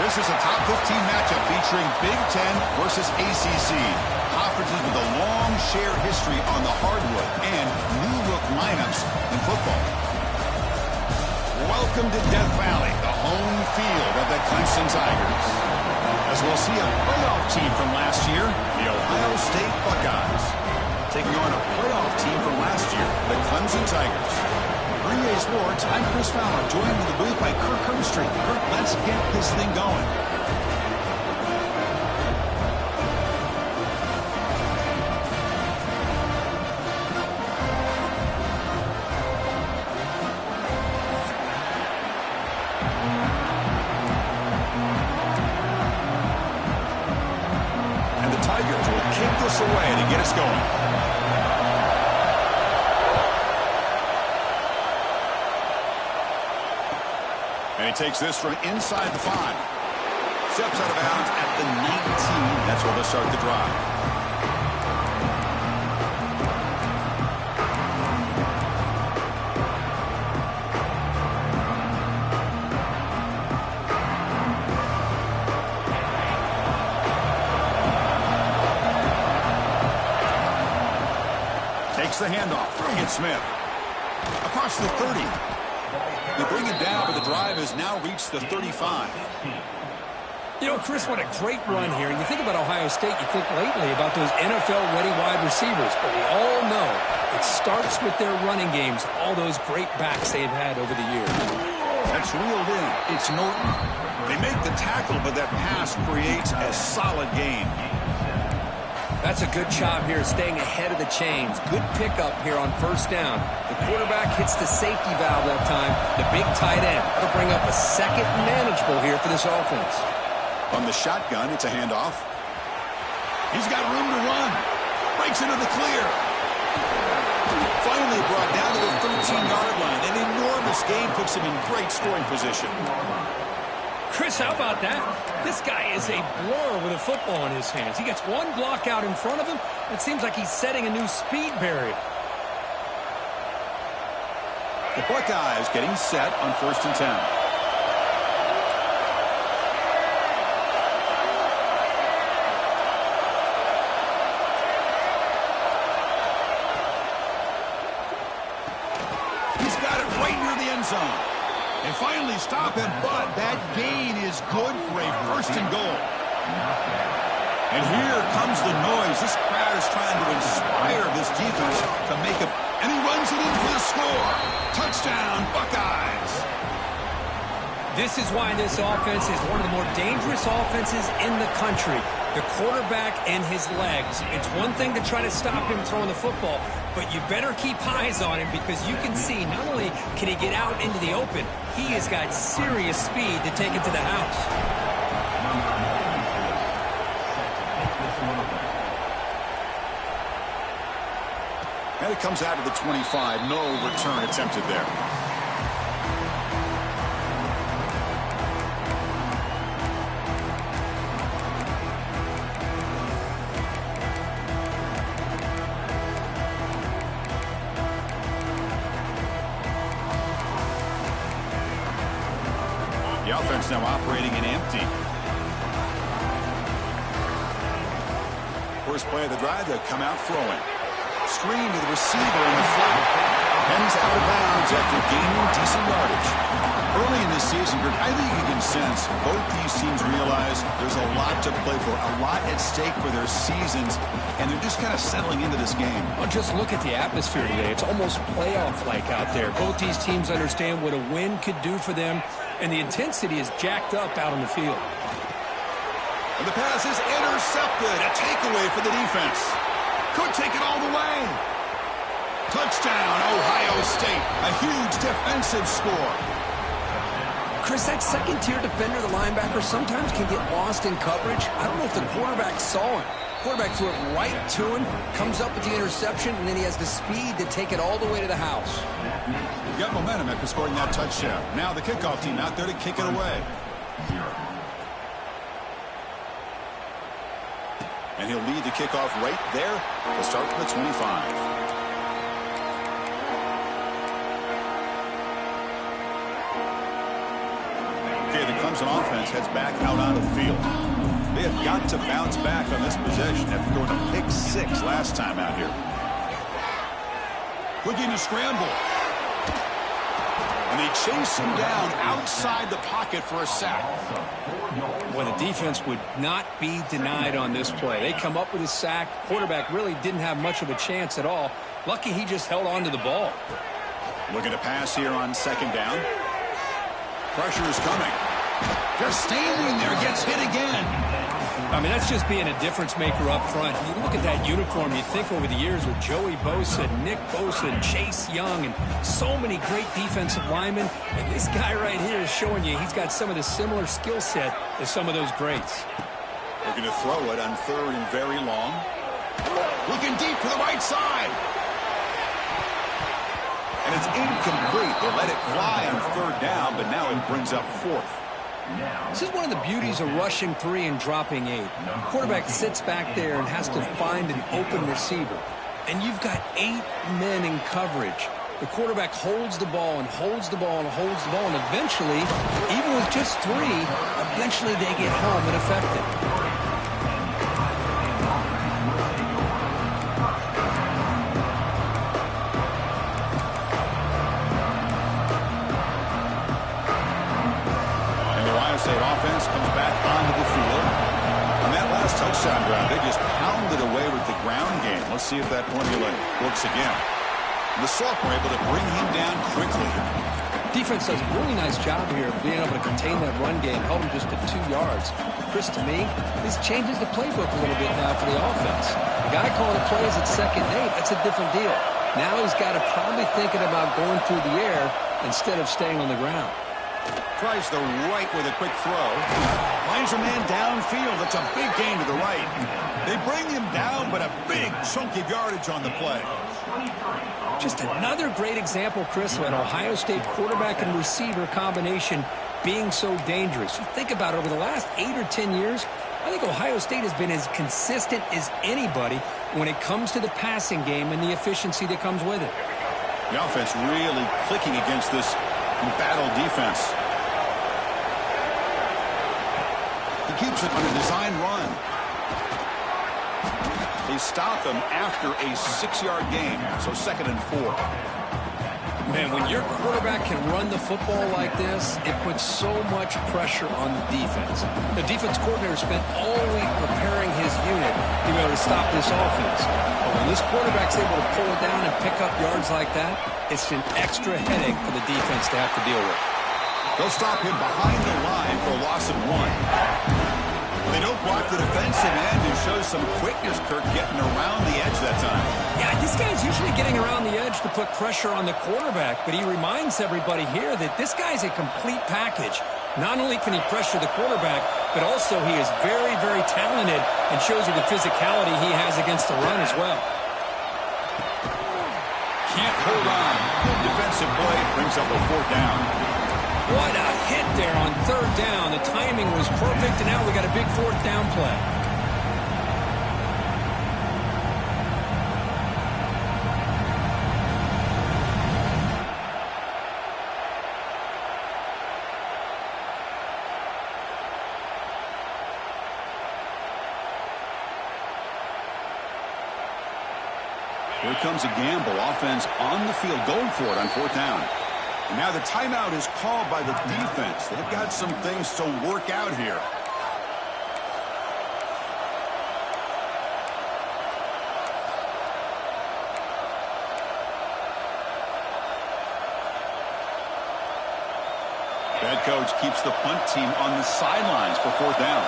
This is a top 15 matchup featuring Big Ten versus ACC. Conferences with a long shared history on the hardwood and new look lineups in football. Welcome to Death Valley, the home field of the Clemson Tigers. As we'll see a playoff team from last year, the Ohio State Buckeyes, taking on a playoff team from last year, the Clemson Tigers. For EA Sports, I'm Chris Fowler, joined in the booth by Kirk Herbstreit. Kirk, let's get this thing going. And the Tigers will kick this away to get us going. And he takes this from inside the 5. Steps out of bounds at the 19. That's where they'll start the drive. Takes the handoff. It's Smith. Across the 30. They bring it down, but the drive has now reached the 35. You know, Chris, what a great run here. And you think about Ohio State, you think lately about those NFL-ready wide receivers. But we all know it starts with their running games, all those great backs they've had over the years. That's reeled in. It's Norton. They make the tackle, but that pass creates a solid gain. That's a good job here, staying ahead of the chains. Good pickup here on first down. The quarterback hits the safety valve that time. The big tight end. That'll bring up a second manageable here for this offense. On the shotgun, it's a handoff. He's got room to run. Breaks into the clear. Finally brought down to the 13-yard line. An enormous gain puts him in great scoring position. Chris, how about that? This guy is a blower with a football in his hands. He gets one block out in front of him. It seems like he's setting a new speed barrier. The Buckeyes getting set on 1st and 10. He's got it right near the end zone. They finally stop him, but that gain is good for a 1st and goal. And here comes the noise. This crowd is trying to inspire this defense to make it. And he runs it in for the score. Touchdown, Buckeyes. This is why this offense is one of the more dangerous offenses in the country. The quarterback and his legs. It's one thing to try to stop him throwing the football, but you better keep eyes on him because you can see not only can he get out into the open, he has got serious speed to take it to the house. And it comes out of the 25. No return attempted there. The offense now operating in empty. First play of the drive, they'll come out throwing. Screen to the receiver in the flat. And he's out of bounds after gaining decent yardage. Early in this season, Greg, I think you can sense both these teams realize there's a lot to play for, a lot at stake for their seasons, and they're just kind of settling into this game. Well, just look at the atmosphere today. It's almost playoff-like out there. Both these teams understand what a win could do for them, and the intensity is jacked up out on the field. And the pass is intercepted. A takeaway for the defense. Could take it all the way. Touchdown, Ohio State. A huge defensive score. Chris, that second-tier defender, the linebacker, sometimes can get lost in coverage. I don't know if the quarterback saw him. Quarterback threw it right to him, comes up with the interception, and then he has the speed to take it all the way to the house. He got momentum after scoring that touchdown. Now the kickoff team out there to kick it away. And he'll lead the kickoff right there to start from the 25. Okay, the Clemson offense heads back out onto the field. They have got to bounce back on this possession after going to pick 6 last time out here. Looking to scramble. And they chase him down outside the pocket for a sack. Well, the defense would not be denied on this play. They come up with a sack. Quarterback really didn't have much of a chance at all. Lucky he just held on to the ball. Looking to pass here on 2nd down. Pressure is coming. Just standing there, gets hit again. I mean, that's just being a difference maker up front. You look at that uniform, you think over the years with Joey Bosa, Nick Bosa, and Chase Young, and so many great defensive linemen. And this guy right here is showing you he's got some of the similar skill set as some of those greats. Looking to throw it on 3rd and very long. Looking deep to the right side. And it's incomplete. They let it fly on 3rd down, but now it brings up 4th. This is one of the beauties of rushing 3 and dropping 8. Quarterback sits back there and has to find an open receiver. And you've got 8 men in coverage. The quarterback holds the ball and holds the ball and holds the ball. And eventually, even with just 3, eventually they get home and effective. State offense comes back onto the field. On that last touchdown drive, they just pounded away with the ground game. Let's see if that formula works again. The sophomore able to bring him down quickly. Defense does a really nice job here of being able to contain that run game, held him just to 2 yards. Chris, to me, this changes the playbook a little bit now for the offense. The guy calling the plays at 2nd and 8, that's a different deal. Now he's got to probably thinking about going through the air instead of staying on the ground. Tries the right with a quick throw. Finds a man downfield. That's a big gain to the right. They bring him down, but a big chunk of yardage on the play. Just another great example, Chris, of an Ohio State quarterback and receiver combination being so dangerous. You think about it, over the last 8 or 10 years, I think Ohio State has been as consistent as anybody when it comes to the passing game and the efficiency that comes with it. The offense really clicking against this battle defense. He keeps it on a design run. They stop him after a 6-yard gain, so 2nd and 4. Man, when your quarterback can run the football like this, it puts so much pressure on the defense. The defense coordinator spent all week preparing his unit to be able to stop this offense. But when this quarterback's able to pull it down and pick up yards like that, it's an extra headache for the defense to have to deal with. They'll stop him behind the line for a loss of 1. They don't block the defensive end and show some quickness, Kirk, getting around the edge that time. Yeah, this guy's usually getting around the edge to put pressure on the quarterback, but he reminds everybody here that this guy's a complete package. Not only can he pressure the quarterback, but also he is very, very talented and shows you the physicality he has against the run as well. Can't hold on. Good defensive play brings up a 4th down. What a hit there on 3rd down. The timing was perfect, and now we got a big 4th down play. Here comes a gamble. Offense on the field, going for it on 4th down. And now the timeout is called by the defense. They've got some things to work out here. Head coach keeps the punt team on the sidelines for 4th down.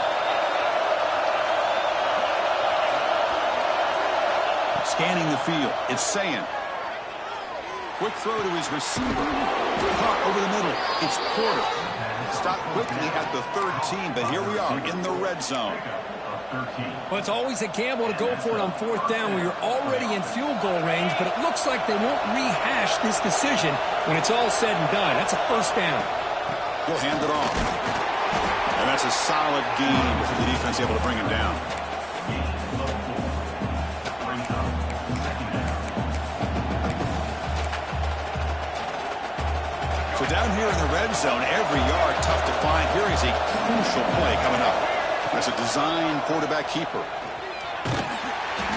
Scanning the field, it's Saying. Quick throw to his receiver. Caught over the middle. It's Porter. Stopped quickly at the 13, but here we are in the red zone. Well, it's always a gamble to go for it on 4th down when you're already in field goal range, but it looks like they won't rehash this decision when it's all said and done. That's a 1st down. He'll hand it off. And that's a solid gain for the defense able to bring him down. So down here in the red zone, every yard tough to find. Here is a crucial play coming up. That's a design quarterback keeper.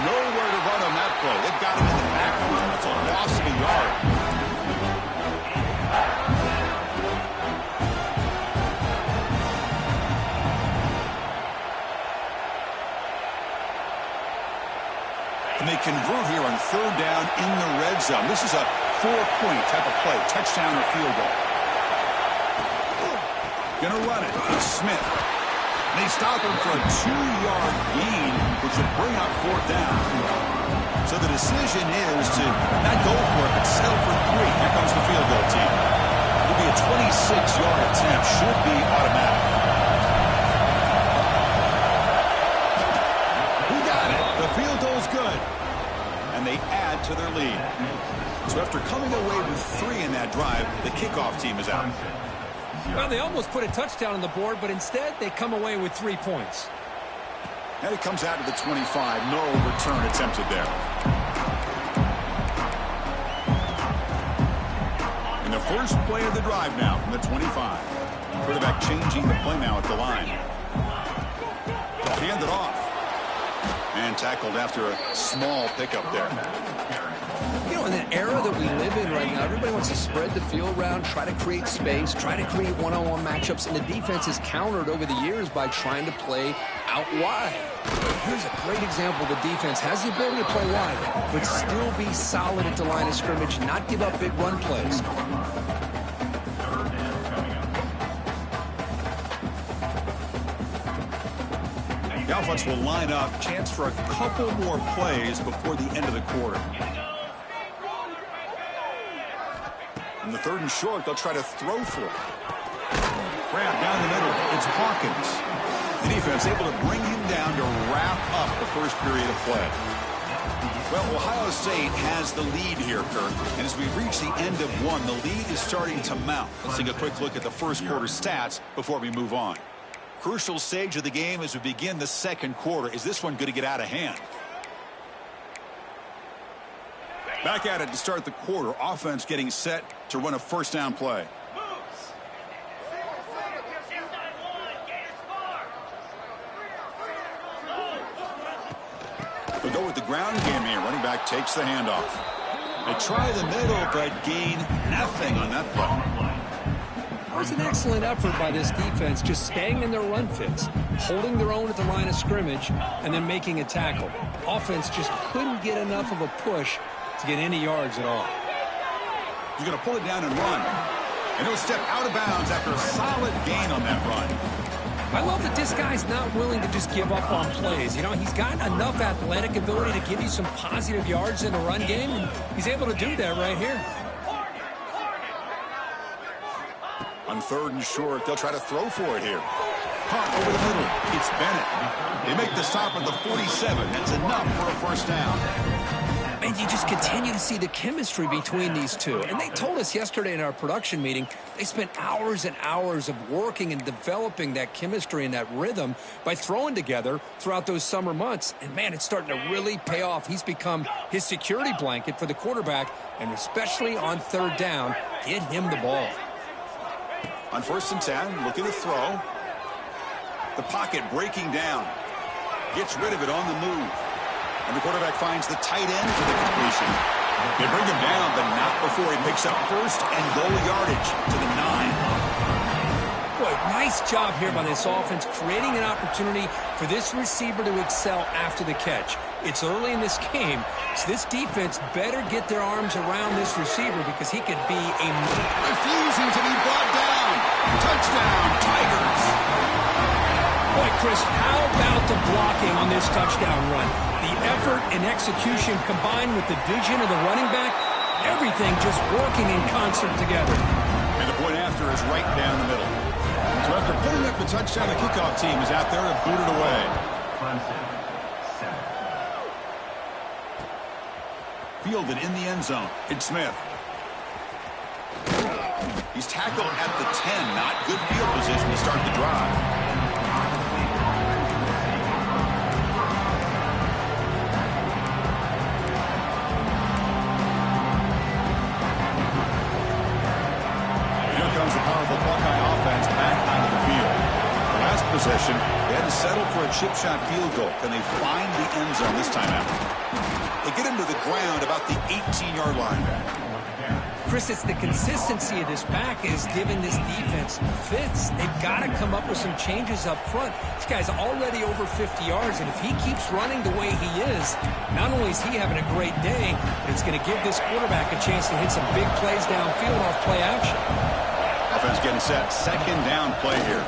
Nowhere to run on that play. They've got him in the backfield. It's a loss of a yard. And they convert here on third down in the red zone. This is a 4-point type of play, touchdown or field goal. Gonna run it. It's Smith. And they stop him for a 2-yard gain, which will bring up fourth down. So the decision is to not go for it, but settle for 3. Here comes the field goal team. It'll be a 26-yard attempt. Should be automatic. He got it. The field goal's good. And they add to their lead. So after coming away with 3 in that drive, the kickoff team is out. Well, they almost put a touchdown on the board, but instead they come away with 3 points. And it comes out to the 25. No return attempted there. And the first play of the drive now from the 25. Quarterback changing the play now at the line. Hand it off. And tackled after a small pickup there. You know, in an era that we live in right now, everybody wants to spread the field around, try to create space, try to create one-on-one matchups, and the defense is countered over the years by trying to play out wide. Here's a great example. The defense has the ability to play wide, but still be solid at the line of scrimmage, not give up big run plays. The offense will line up. Chance for a couple more plays before the end of the quarter. On the 3rd and short, they'll try to throw for it. Grab down the middle. It's Hawkins. The defense able to bring him down to wrap up the first period of play. Well, Ohio State has the lead here, Kirk. And as we reach the end of one, the lead is starting to mount. Let's take a quick look at the first quarter stats before we move on. Crucial stage of the game as we begin the second quarter. Is this one going to get out of hand? Back at it to start the quarter. Offense getting set to run a first down play. They'll go with the ground game here. Running back takes the handoff. They try the middle, but gain nothing on that play. It was an excellent effort by this defense, just staying in their run fits, holding their own at the line of scrimmage, and then making a tackle. Offense just couldn't get enough of a push to get any yards at all. He's going to pull it down and run. And he'll step out of bounds after a solid gain on that run. I love that this guy's not willing to just give up on plays. You know, he's got enough athletic ability to give you some positive yards in the run game, and he's able to do that right here. On 3rd and short, they'll try to throw for it here. Caught over the middle. It's Bennett. They make the stop at the 47. That's enough for a first down. And you just continue to see the chemistry between these two. And they told us yesterday in our production meeting, they spent hours and hours of working and developing that chemistry and that rhythm by throwing together throughout those summer months. And, man, it's starting to really pay off. He's become his security blanket for the quarterback, and especially on 3rd down, get him the ball. On 1st and 10, looking to throw. The pocket breaking down. Gets rid of it on the move. And the quarterback finds the tight end for the completion. They bring him down, but not before he picks up first and goal yardage to the 9. Boy, nice job here by this offense, creating an opportunity for this receiver to excel after the catch. It's early in this game, so this defense better get their arms around this receiver because he could be a... Refusing to be brought down. Touchdown, Tigers. Boy, Chris, how about the blocking on this touchdown run? The effort and execution combined with the vision of the running back, everything just working in concert together. And the point after is right down the middle. So after putting up the touchdown, the kickoff team is out there to boot it away. Fielded in the end zone. It's Smith. He's tackled at the 10. Not good field position to start the drive. with the Buckeye offense back onto the field. The last possession, they had to settle for a chip shot field goal. Can they find the end zone this time out? They get him to the ground about the 18-yard line. Chris, it's the consistency of this back is giving this defense fits. They've got to come up with some changes up front. This guy's already over 50 yards, and if he keeps running the way he is, not only is he having a great day, but it's going to give this quarterback a chance to hit some big plays downfield off play action. Offense getting set. Second down play here.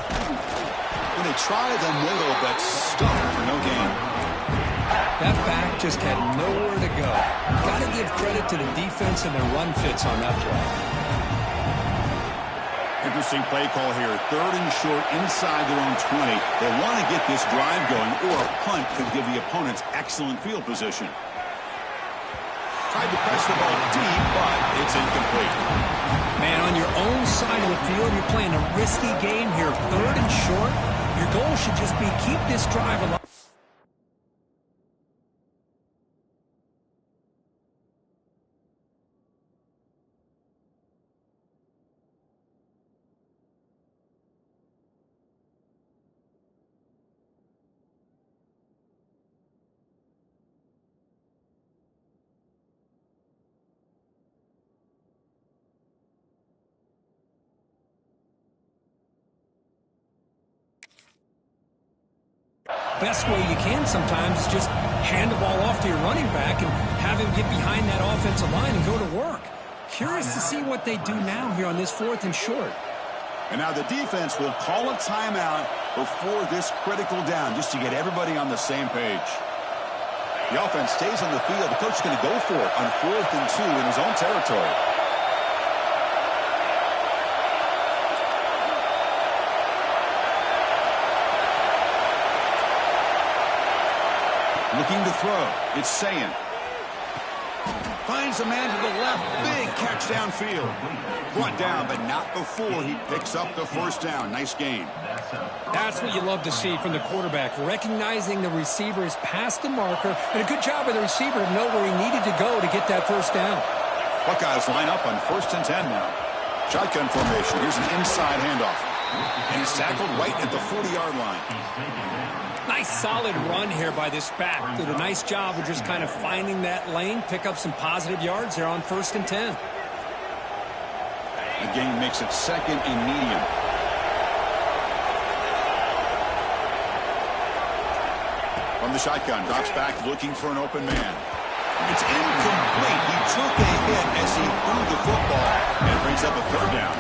When they try the middle, but stuck for no gain. That back just had nowhere to go. Got to give credit to the defense and their run fits on that play. Interesting play call here. Third and short inside their own 20. They want to get this drive going, or a punt could give the opponents excellent field position. Tried to press the ball deep, but it's incomplete. Man, on your own side of the field, you're playing a risky game here. Third and short. Your goal should just be keep this drive alive. Best way you can sometimes is just hand the ball off to your running back and have him get behind that offensive line and go to work. Curious to see what they do now here on this fourth and short. And now the defense will call a timeout before this critical down just to get everybody on the same page. The offense stays on the field. The coach is going to go for it on 4th and 2 in his own territory. Looking to throw. It's Saying. Finds a man to the left. Big catch downfield. Brought down, but not before he picks up the first down. Nice game. That's what you love to see from the quarterback. Recognizing the receiver is past the marker. And a good job by the receiver to know where he needed to go to get that first down. Buckeyes line up on 1st and 10 now. Shotgun formation. Here's an inside handoff. And he's tackled right at the 40-yard line. Nice solid run here by this back. Did a nice job of just kind of finding that lane, pick up some positive yards there on 1st and 10. The game makes it 2nd and medium. From the shotgun, drops back looking for an open man. It's incomplete. He took a hit as he threw the football and brings up a 3rd down.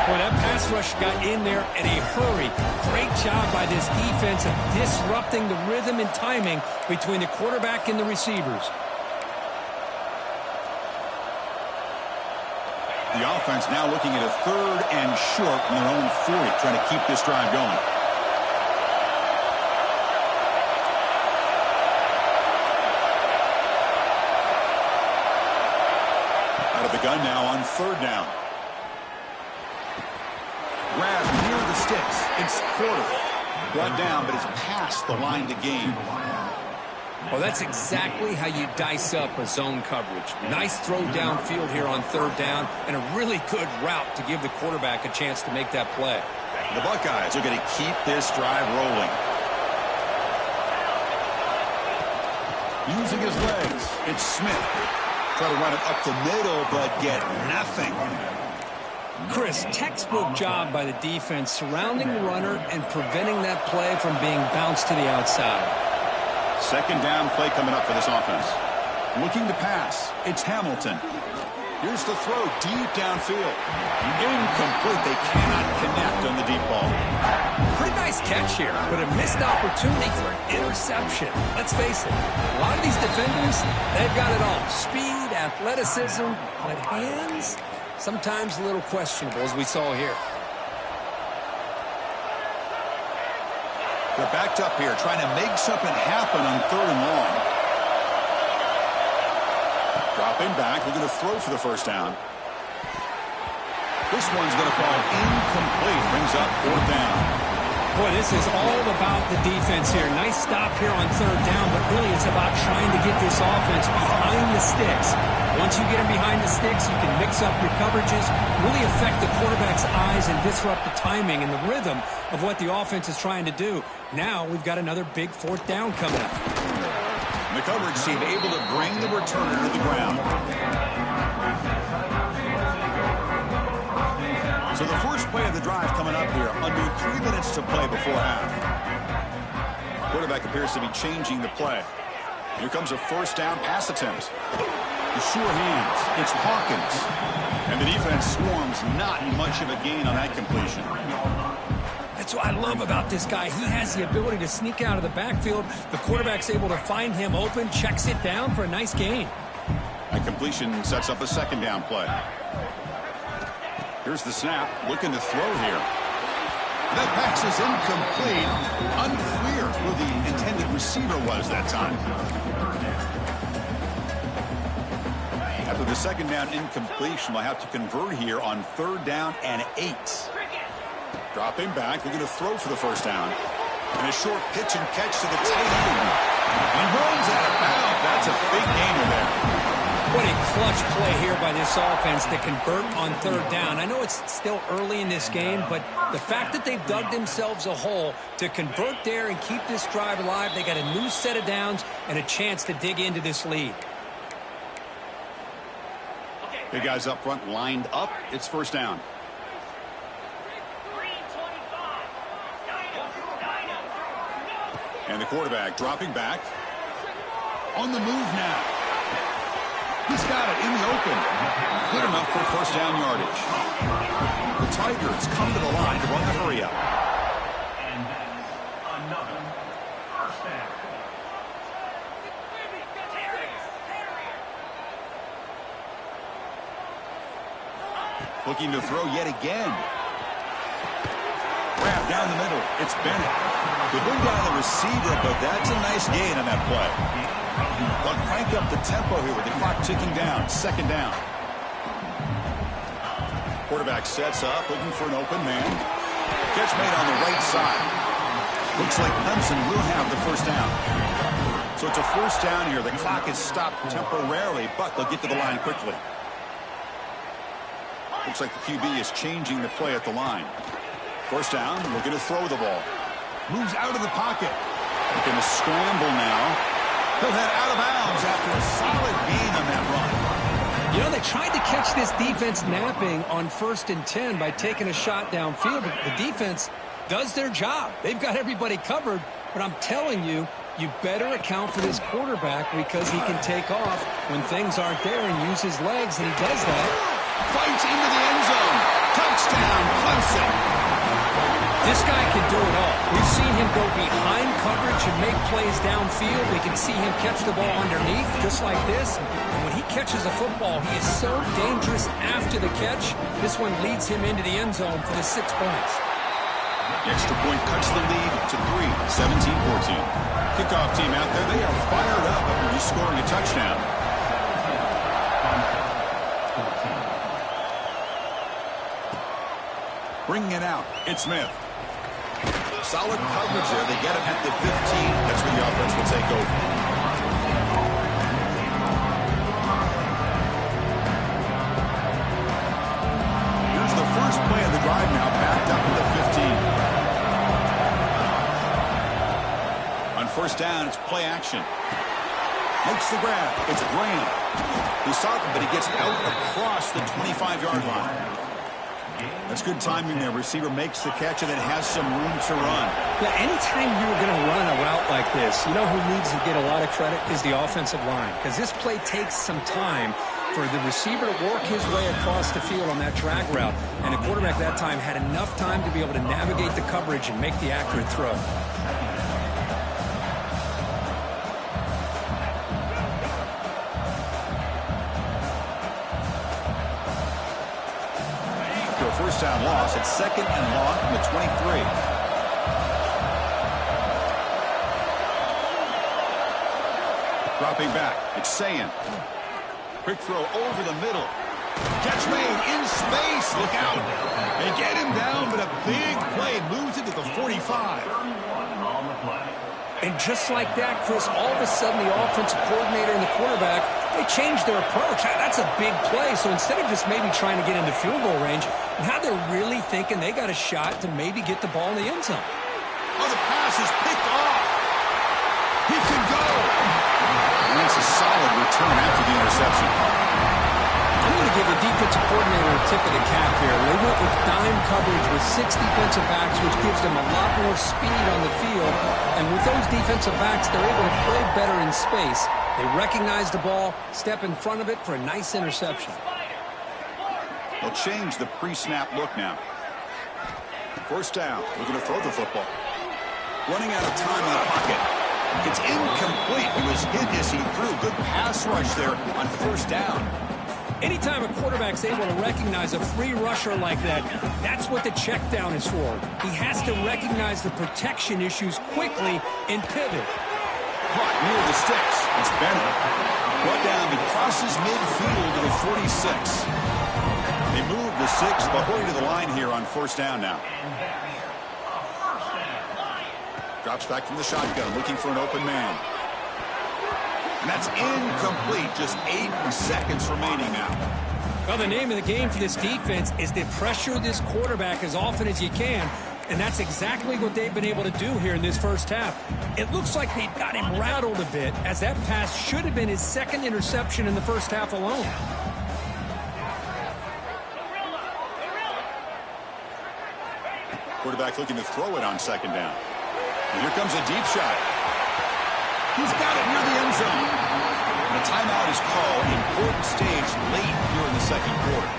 Boy, that pass rush got in there in a hurry. Great job by this defense of disrupting the rhythm and timing between the quarterback and the receivers. The offense now looking at a 3rd and short from their own 40, trying to keep this drive going. Out of the gun now on 3rd down. Grab near the sticks. It's Porter. Brought down, but it's past the line to gain. Well, that's exactly how you dice up a zone coverage. Nice throw downfield here on 3rd down, and a really good route to give the quarterback a chance to make that play. The Buckeyes are going to keep this drive rolling. Using his legs, it's Smith. Try to run it up the middle, but get nothing. Chris, textbook job by the defense surrounding the runner and preventing that play from being bounced to the outside. 2nd down play coming up for this offense. Looking to pass. It's Hamilton. Here's the throw deep downfield. Incomplete. They cannot connect on the deep ball. Pretty nice catch here, but a missed opportunity for an interception. Let's face it, a lot of these defenders, they've got it all. Speed, athleticism, but hands, sometimes a little questionable, as we saw here. They're backed up here, trying to make something happen on 3rd and long. Dropping back, looking to throw for the first down. This one's going to fall incomplete. Brings up 4th down. Boy, this is all about the defense here. Nice stop here on third down, but really it's about trying to get this offense behind the sticks. Once you get them behind the sticks, you can mix up your coverages, really affect the quarterback's eyes and disrupt the timing and the rhythm of what the offense is trying to do. Now we've got another big fourth down coming up. The coverage team able to bring the returner to the ground. So the first play of the drive coming up here, under 3 minutes to play before half. Quarterback appears to be changing the play. Here comes a first down pass attempt. The sure hands, it's Hawkins. And the defense swarms, not much of a gain on that completion. That's what I love about this guy. He has the ability to sneak out of the backfield. The quarterback's able to find him open, checks it down for a nice gain. That completion sets up a second down play. Here's the snap, looking to throw here. That pass is incomplete. Unclear who the intended receiver was that time. After the second down incompletion, they'll have to convert here on third down and 8. Dropping back, they're going to throw for the first down. And a short pitch and catch to the tight end. And runs out of bounds. That's a big gainer there. What a clutch play here by this offense to convert on third down. I know it's still early in this game, but the fact that they've dug themselves a hole to convert there and keep this drive alive, they got a new set of downs and a chance to dig into this lead. Big guys up front lined up. It's first down. And the quarterback dropping back. On the move now. He's got it in the open. Good enough for first down yardage. The Tigers come to the line to run the hurry up. And that's another first down. Looking to throw yet again. Wrap down the middle. It's Bennett. They bring down the receiver, but that's a nice gain on that play. They'll crank up the tempo here with the clock ticking down. Second down. Quarterback sets up, looking for an open man. Catch made on the right side. Looks like Clemson will have the first down. So it's a first down here. The clock is stopped temporarily, but they'll get to the line quickly. Looks like the QB is changing the play at the line. First down, looking to throw the ball. Moves out of the pocket. Looking to scramble now. He'll head out of bounds after a solid gain on that run. You know, they tried to catch this defense napping on 1st and 10 by taking a shot downfield, but the defense does their job. They've got everybody covered, but I'm telling you, you better account for this quarterback because he can take off when things aren't there and use his legs, and he does that. Fights into the end zone. Touchdown, Clemson. This guy can do it all. We've seen him go behind coverage and make plays downfield. We can see him catch the ball underneath just like this. And when he catches a football, he is so dangerous after the catch. This one leads him into the end zone for the 6 points. The extra point cuts the lead to 3, 17-14. Kickoff team out there, they are fired up after just scoring a touchdown. Bringing it out, it's Smith. Solid coverage there. They get him at the 15. That's where the offense will take over. Here's the first play of the drive now, backed up to the 15. On first down, it's play action. Makes the grab. It's Graham. He's talking, but he gets out across the 25-yard line. That's good timing there. Receiver makes the catch and then has some room to run. Yeah, anytime you're going to run a route like this, you know who needs to get a lot of credit is the offensive line. Because this play takes some time for the receiver to work his way across the field on that drag route. And the quarterback that time had enough time to be able to navigate the coverage and make the accurate throw. First down loss. It's second and long from the 23. Dropping back. It's Ncaa26. Quick throw over the middle. Catch made in space. Look out. They get him down, but a big play moves it to the 45. 31 on the play. And just like that, Chris, all of a sudden the offensive coordinator and the quarterback, they changed their approach. That's a big play. So instead of just maybe trying to get into field goal range, now they're really thinking they got a shot to maybe get the ball in the end zone. Oh, the pass is picked off. He can go. And it's a solid return after the interception. I'm going to give the defensive coordinator a tip of the cap here. They went with dime coverage with 6 defensive backs, which gives them a lot more speed on the field. And with those defensive backs, they're able to play better in space. They recognize the ball, step in front of it for a nice interception. They'll change the pre-snap look now. First down, looking to throw the football. Running out of time in the pocket. It's incomplete. He was hit as he threw. Good pass rush there on first down. Anytime a quarterback's able to recognize a free rusher like that, that's what the check down is for. He has to recognize the protection issues quickly and pivot. Caught near the sticks. It's Bennett. Brought down. He crosses midfield to the 46. They move the 6, but hurry to the line here on first down now. Drops back from the shotgun, looking for an open man. And that's incomplete. Just 8 seconds remaining now. Well, the name of the game for this defense is to pressure this quarterback as often as you can. And that's exactly what they've been able to do here in this first half. It looks like they've got him rattled a bit, as that pass should have been his second interception in the first half alone. Quarterback looking to throw it on second down. And here comes a deep shot. He's got it near the end zone. And a timeout is called. Important stage late here in the second quarter.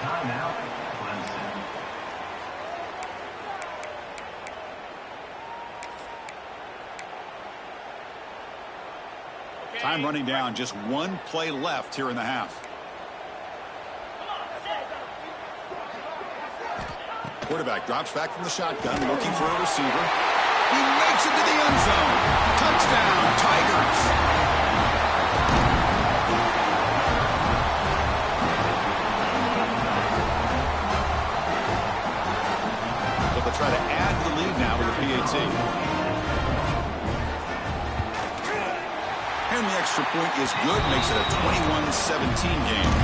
Timeout, Clemson. Time running down. Just 1 play left here in the half. Quarterback drops back from the shotgun, looking for a receiver. He makes it to the end zone. Touchdown, Tigers. So they'll try to add to the lead now with a PAT. And the extra point is good, makes it a 21-17 game.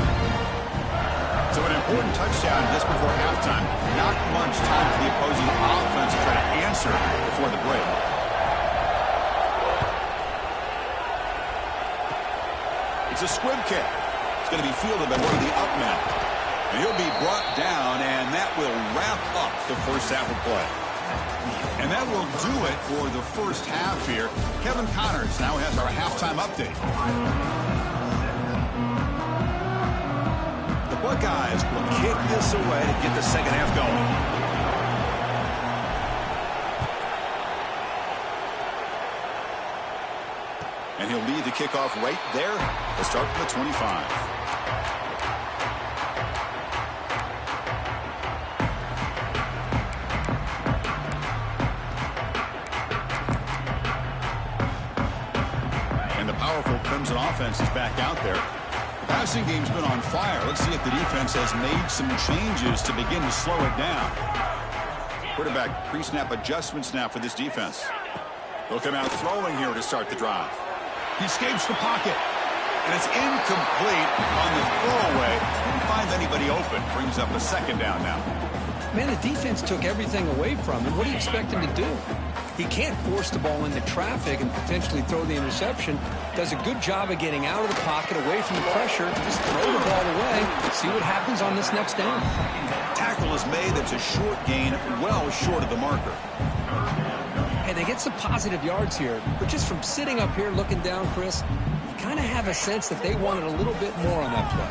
So an important touchdown just before halftime. Not much time for the opposing offense to try to answer before the break. It's a squib kick. It's going to be fielded by one of the up men. And he'll be brought down, and that will wrap up the first half of play. And that will do it for the first half here. Kevin Connors now has our halftime update. Buckeyes will kick this away to get the second half going. And he'll lead the kickoff right there. They'll start from the 25. And the powerful Crimson offense is back out there. Passing game's been on fire. Let's see if the defense has made some changes to begin to slow it down. Quarterback pre-snap adjustments now for this defense. They'll come out throwing here to start the drive. He escapes the pocket. And it's incomplete on the throwaway. Didn't find anybody open. Brings up a second down now. Man, the defense took everything away from him. What do you expect him to do? He can't force the ball into traffic and potentially throw the interception. Does a good job of getting out of the pocket, away from the pressure. Just throw the ball away. See what happens on this next down. Tackle is made. That's a short gain, well short of the marker. Hey, they get some positive yards here. But just from sitting up here looking down, Chris, you kind of have a sense that they wanted a little bit more on that play.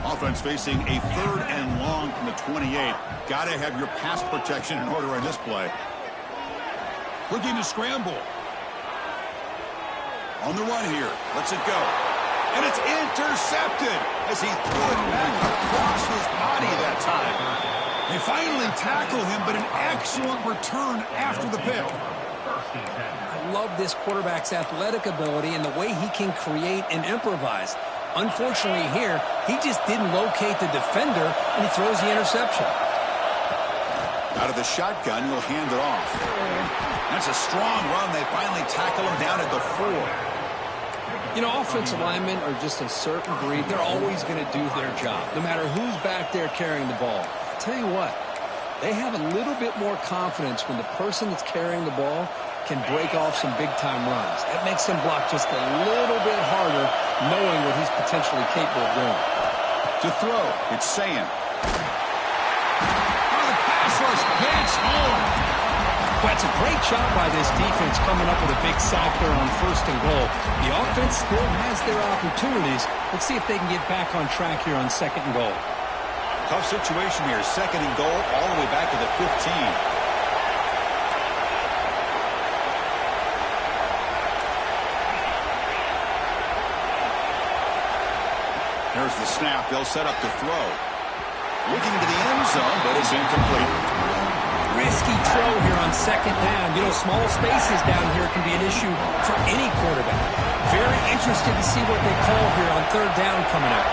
Offense facing a 3rd and long from the 28. Got to have your pass protection in order on this play. Looking to scramble. On the run here. Lets it go. And it's intercepted as he threw it back across his body that time. They finally tackle him, but an excellent return after the pick. I love this quarterback's athletic ability and the way he can create and improvise. Unfortunately here, He just didn't locate the defender, and he throws the interception. Out of the shotgun, he'll hand it off. That's a strong run. They finally tackle him down at the 4. You know, offensive linemen are just a certain breed. They're always going to do their job, no matter who's back there carrying the ball. I'll tell you what, they have a little bit more confidence when the person that's carrying the ball can break off some big-time runs. That makes them block just a little bit harder, knowing what he's potentially capable of doing. To throw, it's Saying. Oh, the pass rush hits home. That's a great job by this defense coming up with a big sack there on 1st and goal. The offense still has their opportunities. Let's see if they can get back on track here on 2nd and goal. Tough situation here. 2nd and goal all the way back to the 15. There's the snap. They'll set up the throw. Looking to the end zone, but it's incomplete. Risky throw here on 2nd down. You know, small spaces down here can be an issue for any quarterback. Very interested to see what they call here on 3rd down coming up.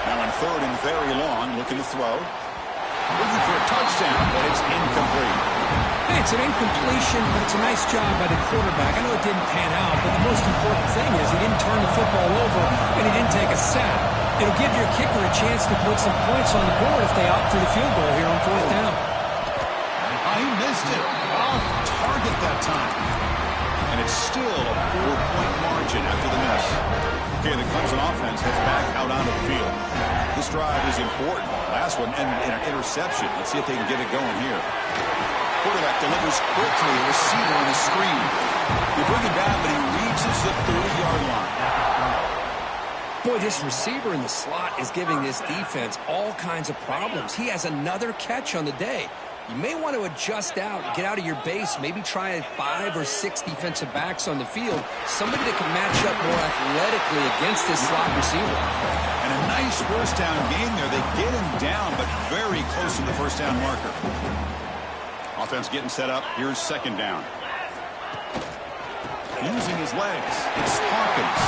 Now on 3rd and very long, looking to throw. Looking for a touchdown, but it's incomplete. Hey, it's an incompletion, but it's a nice job by the quarterback. I know it didn't pan out, but the most important thing is he didn't turn the football over and he didn't take a sack. It'll give your kicker a chance to put some points on the board if they opt for the field goal here on 4th down. He missed it. Off target that time. And it's still a 4-point margin after the miss. Okay, the Clemson offense heads back out onto the field. This drive is important. Last one and an interception. Let's see if they can get it going here. Quarterback delivers quickly. Receiver on the screen. They bring him down, but he reaches the 30-yard line. Boy, this receiver in the slot is giving this defense all kinds of problems. He has another catch on the day. You may want to adjust out, get out of your base, maybe try 5 or 6 defensive backs on the field, somebody that can match up more athletically against this slot receiver. And a nice 1st down game there. They get him down, but very close to the 1st down marker. Offense getting set up. Here's 2nd down. Using his legs. It's Hawkins.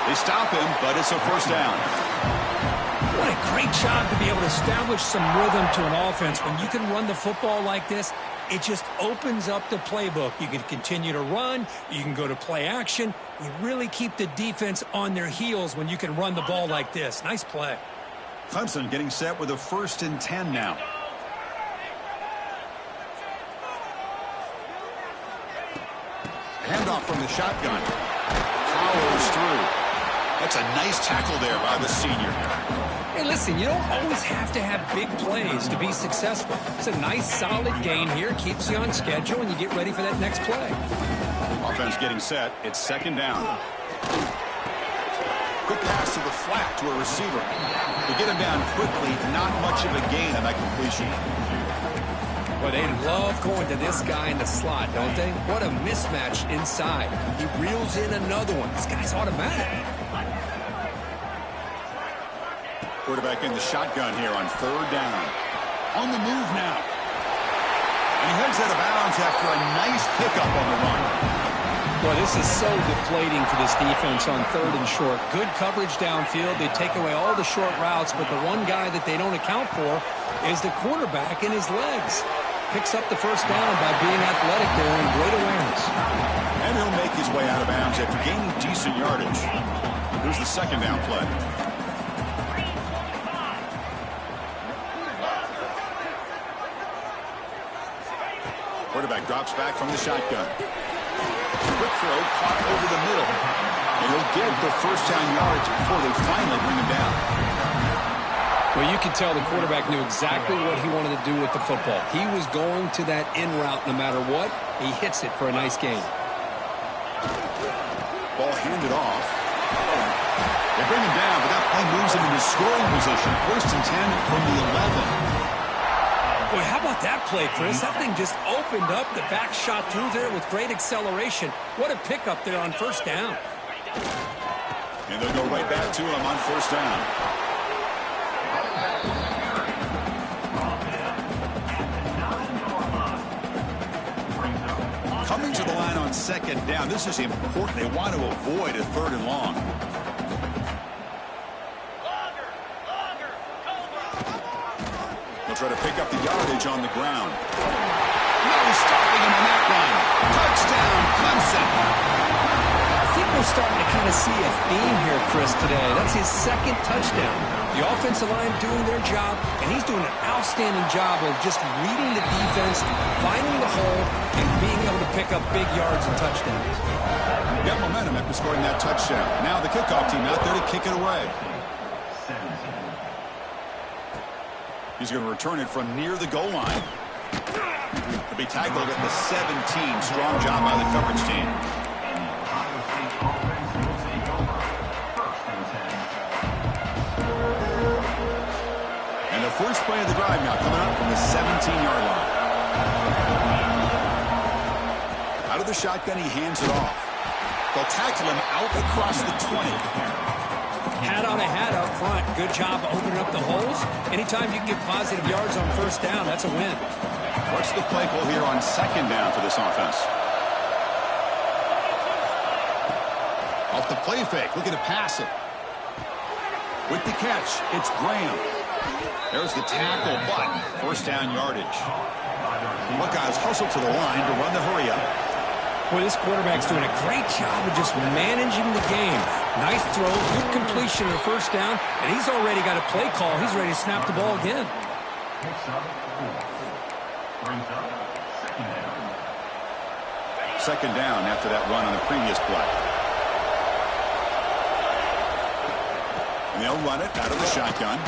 They stop him, but it's a 1st down. What a great job to be able to establish some rhythm to an offense. When you can run the football like this, it just opens up the playbook. You can continue to run. You can go to play action. You really keep the defense on their heels when you can run the ball like this. Nice play. Clemson getting set with a 1st and 10 now. Handoff from the shotgun. Powers through. That's a nice tackle there by the senior. Hey, listen, you don't always have to have big plays to be successful. It's a nice, solid gain here. Keeps you on schedule, and you get ready for that next play. Offense getting set. It's 2nd down. Quick pass to the flat to a receiver. To get him down quickly, not much of a gain on that completion. Well, they love going to this guy in the slot, don't they? What a mismatch inside. He reels in another one. This guy's automatic. Quarterback in the shotgun here on 3rd down. On the move now. And he heads out of bounds after a nice pickup on the run. Well, this is so deflating for this defense on 3rd and short. Good coverage downfield. They take away all the short routes, but the one guy that they don't account for is the quarterback and his legs. Picks up the 1st down by being athletic there and great awareness. And he'll make his way out of bounds after gaining decent yardage. Here's the 2nd down play. Quarterback drops back from the shotgun. Quick throw caught over the middle. And he'll get the 1st down yards before they finally bring him down. Well, you could tell the quarterback knew exactly what he wanted to do with the football. He was going to that in route no matter what. He hits it for a nice gain. Ball handed off. They bring him down, but that play moves him into scoring position. 1st and 10 from the 11. Boy, how about that play, Chris? That thing just opened up. The back shot through there with great acceleration. What a pickup there on 1st down. And they'll go right back to him on 1st down. Coming to the line on 2nd down. This is important. They want to avoid a 3rd and long. He'll try to pick up the yardage on the ground. No stopping him on that run. Touchdown, Clemson. I think we're starting to kind of see a theme here, Chris, today. That's his second touchdown. The offensive line doing their job, and he's doing an outstanding job of just reading the defense, finding the hole, and being able to pick up big yards and touchdowns. Got momentum after scoring that touchdown. Now the kickoff team out there to kick it away. He's going to return it from near the goal line. He'll be tackled at the 17. Strong job by the coverage team. And the first play of the drive now coming up from the 17-yard line. Out of the shotgun, he hands it off. They'll tackle him out across the 20. Hat on a hat up front. Good job opening up the holes. Anytime you can get positive yards on first down, that's a win. What's the play call here on second down for this offense? Off the play fake, looking to pass it. With the catch, it's Graham. There's the tackle, but first down yardage. Buckeyes hustle to the line to run the hurry up. Boy, this quarterback's doing a great job of just managing the game. Nice throw, good completion of the first down, and he's already got a play call. He's ready to snap the ball again. Second down after that run on the previous play. And they'll run it out of the shotgun.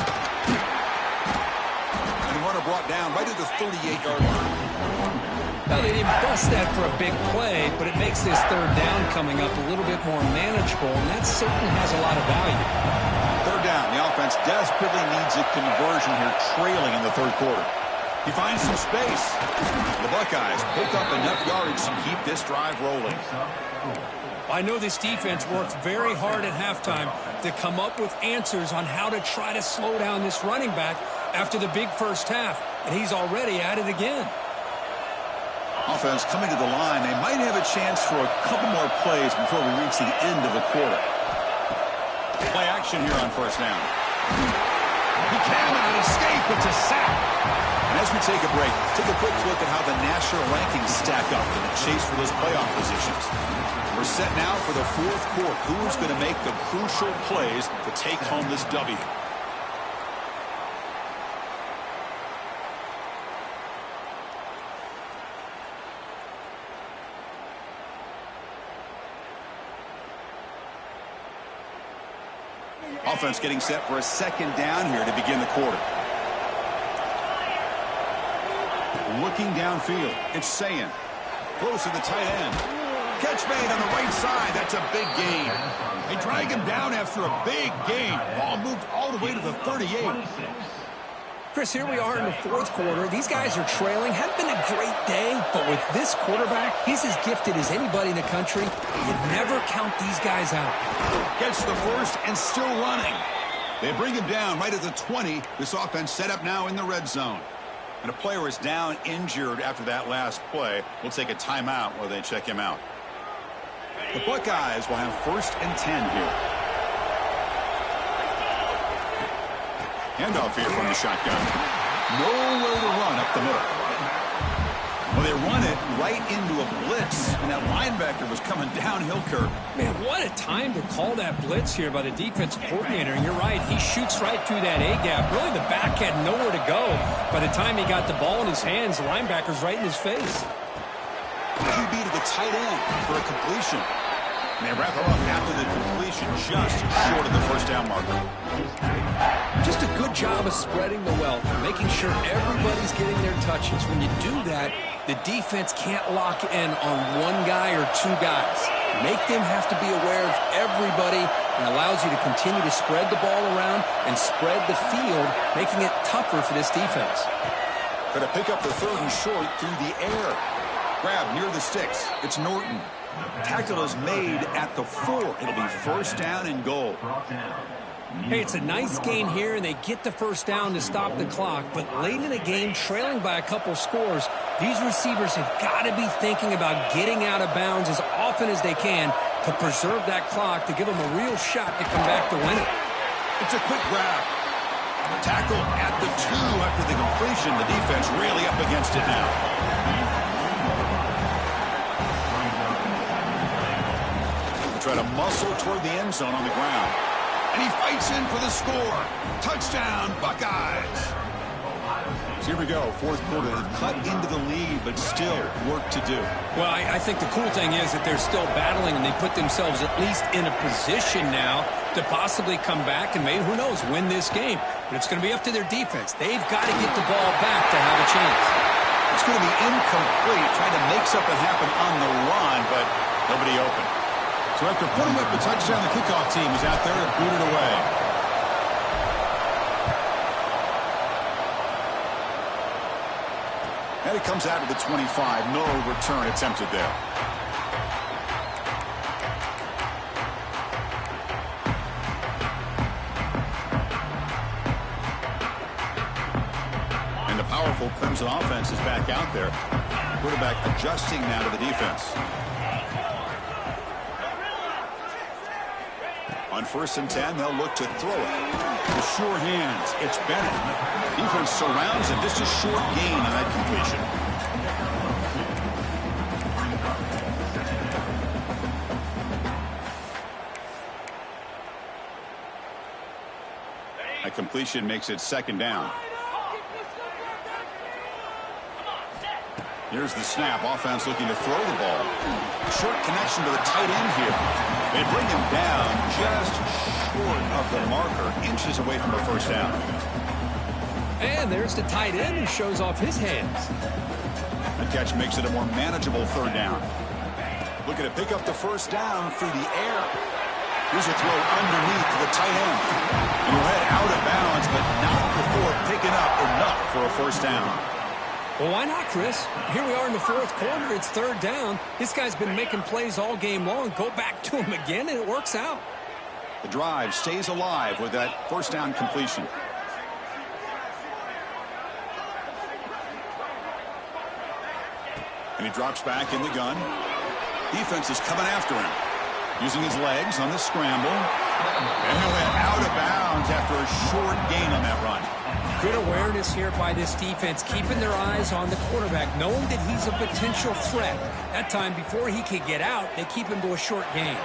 And the runner brought down right at the 38-yard line. Well, they didn't bust that for a big play, but it makes this third down coming up a little bit more manageable, and that certainly has a lot of value. Third down. The offense desperately needs a conversion here, trailing in the third quarter. He finds some space. The Buckeyes pick up enough yardage to keep this drive rolling. I know this defense worked very hard at halftime to come up with answers on how to try to slow down this running back after the big first half, and he's already at it again. Offense coming to the line. They might have a chance for a couple more plays before we reach the end of the quarter. Play action here on first down. He cannot escape. It's a sack. And as we take a break, take a quick look at how the national rankings stack up in the chase for those playoff positions. We're set now for the fourth quarter. Who's going to make the crucial plays to take home this W? Offense getting set for a second down here to begin the quarter. Looking downfield, it's Sayan. Close to the tight end. Catch made on the right side. That's a big gain. They drag him down after a big gain. Ball moved all the way to the 38. Chris, here we are in the fourth quarter. These guys are trailing. Hadn't been a great day, but with this quarterback, he's as gifted as anybody in the country. You never count these guys out. Gets the first and still running. They bring him down right at the 20. This offense set up now in the red zone. And a player is down injured after that last play. We'll take a timeout while they check him out. The Buckeyes will have first and 10 here. Handoff here from the shotgun. Nowhere to run up the middle. Well, they run it right into a blitz, and that linebacker was coming downhill curve. Man, what a time to call that blitz here by the defensive coordinator. And you're right, he shoots right through that A-gap. Really, the back had nowhere to go. By the time he got the ball in his hands, the linebacker's right in his face. QB to the tight end for a completion. And they wrap him up after the completion, just short of the first down marker. Just a good job of spreading the wealth, making sure everybody's getting their touches. When you do that, the defense can't lock in on one guy or two guys. Make them have to be aware of everybody, and allows you to continue to spread the ball around and spread the field, making it tougher for this defense. Going to pick up the third and short through the air. Grab near the sticks. It's Norton. Tackle is made at the 4. It'll be first down and goal. Hey, it's a nice gain here, and they get the first down to stop the clock. But late in the game, trailing by a couple scores, these receivers have got to be thinking about getting out of bounds as often as they can to preserve that clock, to give them a real shot to come back to win it. It's a quick grab. The tackle at the 2 after the completion. The defense really up against it now. They try to muscle toward the end zone on the ground. And he fights in for the score. Touchdown, Buckeyes. So here we go, fourth quarter. They've cut into the lead, but still work to do. Well, I think the cool thing is that they're still battling, and they put themselves at least in a position now to possibly come back and maybe, who knows, win this game. But it's going to be up to their defense. They've got to get the ball back to have a chance. It's going to be incomplete, trying to make something happen on the run, but nobody open. So after putting up the touchdown, the kickoff team is out there to boot it away. And it comes out of the 25. No return attempted there. And the powerful Crimson offense is back out there. Quarterback adjusting now to the defense. On 1st and 10, they'll look to throw it. With sure hands, it's Bennett. Defense surrounds him. Just a short gain on that completion. That completion makes it 2nd down. Here's the snap. Offense looking to throw the ball. Short connection to the tight end here. They bring him down just short of the marker, inches away from a 1st down. And there's the tight end who shows off his hands. That catch makes it a more manageable 3rd down. Looking to pick up the 1st down through the air. Here's a throw underneath to the tight end. And he'll head out of bounds, but not before picking up enough for a 1st down. Well, why not, Chris? Here we are in the 4th quarter. It's 3rd down. This guy's been making plays all game long. Go back to him again, and it works out. The drive stays alive with that 1st down completion. And he drops back in the gun. Defense is coming after him. Using his legs on the scramble. And he'll head out of bounds after a short gain on that run. Good awareness here by this defense, keeping their eyes on the quarterback, knowing that he's a potential threat. That time, before he could get out, they keep him to a short gain.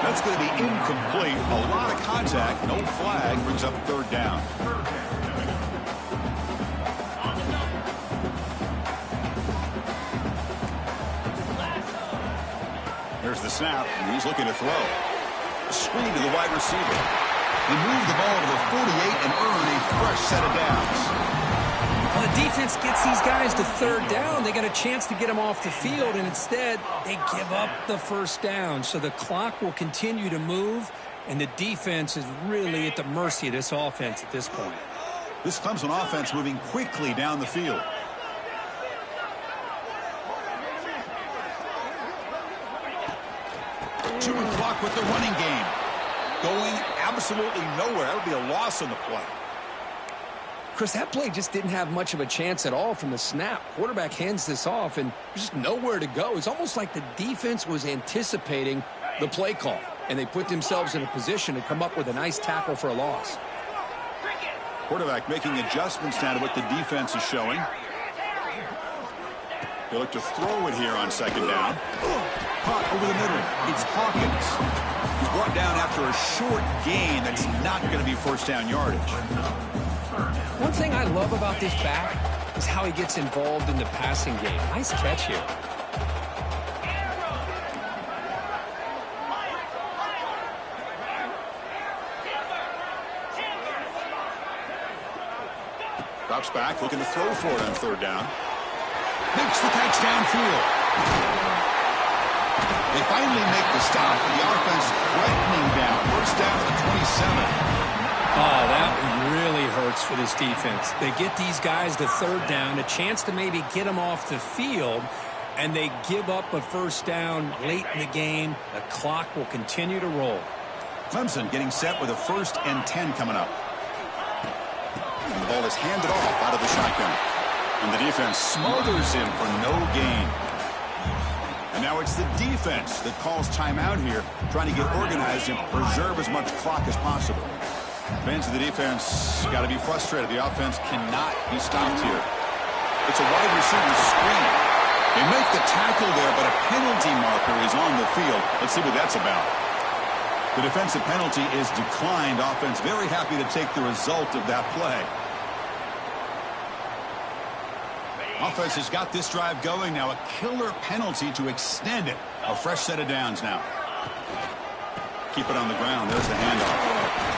That's going to be incomplete. A lot of contact. No flag. Brings up 3rd down. There's the snap. And he's looking to throw. A screen to the wide receiver. They move the ball to the 48 and earn a fresh set of downs. Well, the defense gets these guys to 3rd down. They got a chance to get them off the field, and instead they give up the 1st down. So the clock will continue to move, and the defense is really at the mercy of this offense at this point. This Clemson offense moving quickly down the field. Chewing clock with the running game. Going absolutely nowhere. That would be a loss on the play. Chris, that play just didn't have much of a chance at all from the snap. Quarterback hands this off, and there's just nowhere to go. It's almost like the defense was anticipating the play call, and they put themselves in a position to come up with a nice tackle for a loss. Quarterback making adjustments now to what the defense is showing. They look to throw it here on 2nd down. Caught over the middle. It's Hawkins. He's brought down after a short gain that's not going to be 1st down yardage. One thing I love about this back is how he gets involved in the passing game. Nice catch here. Drops back, looking to throw for it on 3rd down. Makes the catch downfield. They finally make the stop. The offense threatening down. 1st down to the 27. Oh, that one really hurts for this defense. They get these guys to 3rd down, a chance to maybe get them off the field, and they give up a 1st down late in the game. The clock will continue to roll. Clemson getting set with a 1st and 10 coming up. And the ball is handed off out of the shotgun. And the defense smothers him for no gain. And now it's the defense that calls timeout here, trying to get organized and preserve as much clock as possible. Fans of the defense got to be frustrated. The offense cannot be stopped here. It's a wide receiver screen. They make the tackle there, but a penalty marker is on the field. Let's see what that's about. The defensive penalty is declined. Offense very happy to take the result of that play. Offense has got this drive going now. A killer penalty to extend it. A fresh set of downs now. Keep it on the ground. There's the handoff.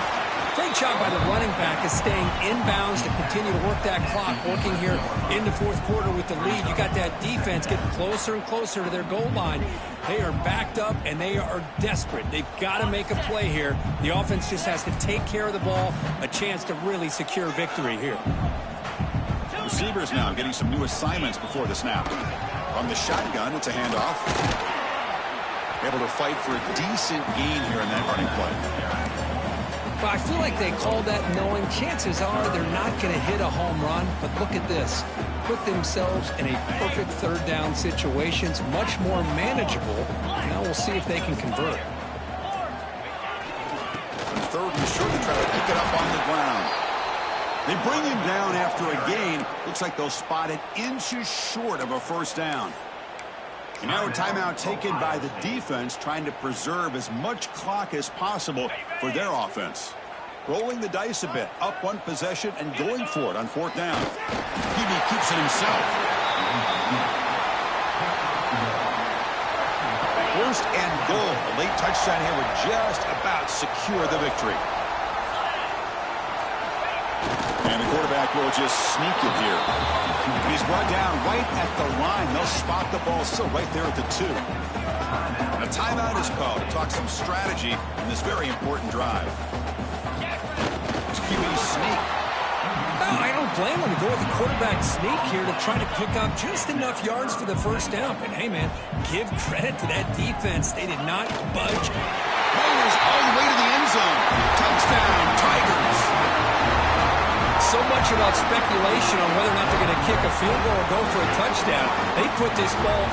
Great job by the running back is staying inbounds to continue to work that clock, working here in the fourth quarter with the lead. You got that defense getting closer and closer to their goal line. They are backed up, and they are desperate. They've got to make a play here. The offense just has to take care of the ball, a chance to really secure victory here. Receivers now getting some new assignments before the snap. On the shotgun, it's a handoff. Able to fight for a decent gain here in that running play. But I feel like they called that knowing chances are they're not going to hit a home run. But look at this. Put themselves in a perfect third down situation. It's much more manageable. Now we'll see if they can convert. On third and short, they try to pick it up on the ground. They bring him down after a gain. Looks like they'll spot it inches short of a first down. And now a timeout taken by the defense, trying to preserve as much clock as possible for their offense. Rolling the dice a bit, up one possession and going for it on fourth down. QB keeps it himself. First and goal. A late touchdown here would just about secure the victory. And the quarterback will just sneak it here. He's brought down right at the line. They'll spot the ball still right there at the 2. And a timeout is called to talk some strategy in this very important drive. It's QB sneak. No, I don't blame him to go with the quarterback sneak here to try to pick up just enough yards for the first down. But, hey, man, give credit to that defense. They did not budge. Tigers all the way to the end zone. Touchdown, Tigers. So much about speculation on whether or not they're going to kick a field goal or go for a touchdown. They put this ball